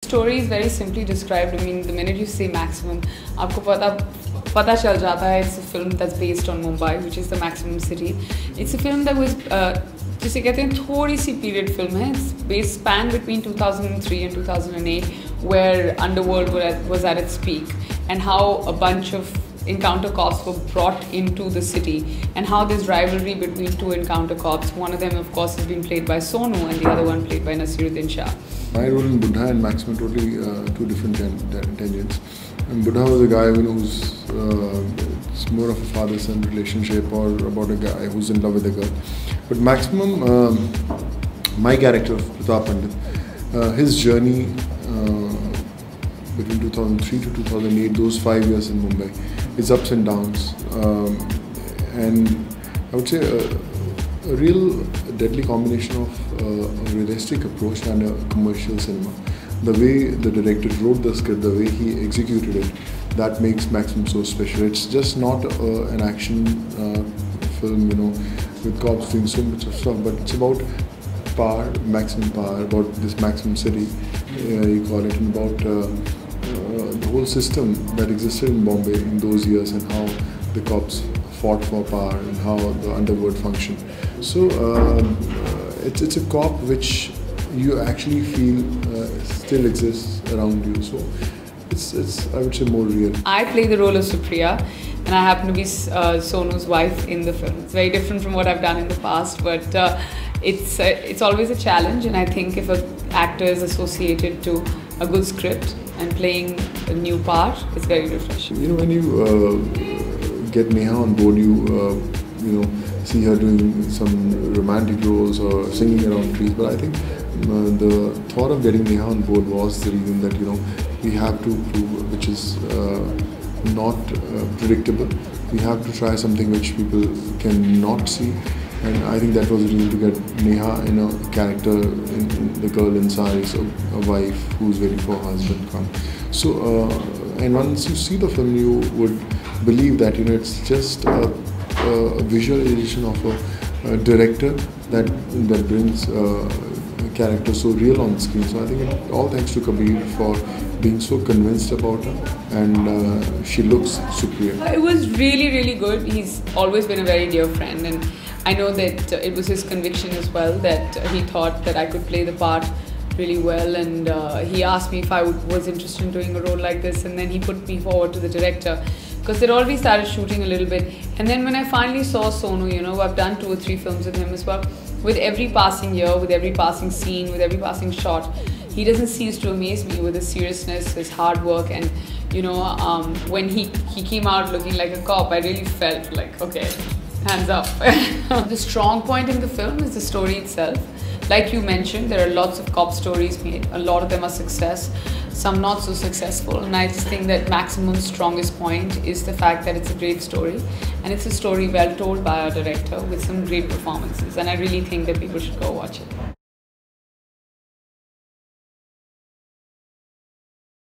Story is very simply described. I mean, the minute you say maximum, आपको पता चल जाता है. It's a film that's based on Mumbai, which is the maximum city. It's a film that was जिसे कहते हैं थोड़ी सी period film है. It's based span between 2003 and 2008, where underworld was at its peak, and how a bunch of encounter cops were brought into the city, and how there's rivalry between two encounter cops. One of them, of course, has been played by Sonu, and the other one played by Naseeruddin Shah. My role in Buddha and Maximum are totally two different tangents. And Buddha was a guy who's it's more of a father-son relationship, or about a guy who's in love with a girl. But Maximum, my character of Pratap Pandit, his journey between 2003 to 2008, those 5 years in Mumbai, his ups and downs, and I would say a real deadly combination of a realistic approach and a commercial cinema. The way the director wrote the script, the way he executed it, that makes Maximum so special. It's just not an action film, with cops doing so much of stuff, but it's about power, maximum power, about this maximum city, you call it, and about the whole system that existed in Bombay in those years, and how the cops fought for power and how the underworld functioned. So it's a cop which you actually feel still exists around you. So it's I would say more real. I play the role of Supriya, and I happen to be Sonu's wife in the film. It's very different from what I've done in the past, but it's always a challenge, and I think if an actor is associated to a good script and playing a new part, it's very refreshing. When you get Neha on board, you see her doing some romantic roles or singing around trees. But I think the thought of getting Neha on board was the reason that we have to prove, which is not predictable. We have to try something which people cannot see. And I think that was the reason to get Neha in a character, in the girl inside, so a wife who's waiting for her husband to come. So, and once you see the film, you would believe that it's just a visualization of a director that brings a character so real on screen. So I think all thanks to Kabir for being so convinced about her, and she looks superior. It was really, really good. He's always been a very dear friend, and I know that it was his conviction as well that he thought that I could play the part really well, and he asked me if I was interested in doing a role like this, and then he put me forward to the director, because they'd already started shooting a little bit. And then when I finally saw Sonu, I've done 2 or 3 films with him as well, with every passing year, with every passing scene, with every passing shot, he doesn't cease to amaze me with his seriousness, his hard work, and when he came out looking like a cop, I really felt like, okay, hands up. The strong point in the film is the story itself. Like you mentioned, there are lots of cop stories made. A lot of them are success, some not so successful. And I just think that Maximum's strongest point is the fact that it's a great story. And it's a story well told by our director with some great performances. And I really think that people should go watch it.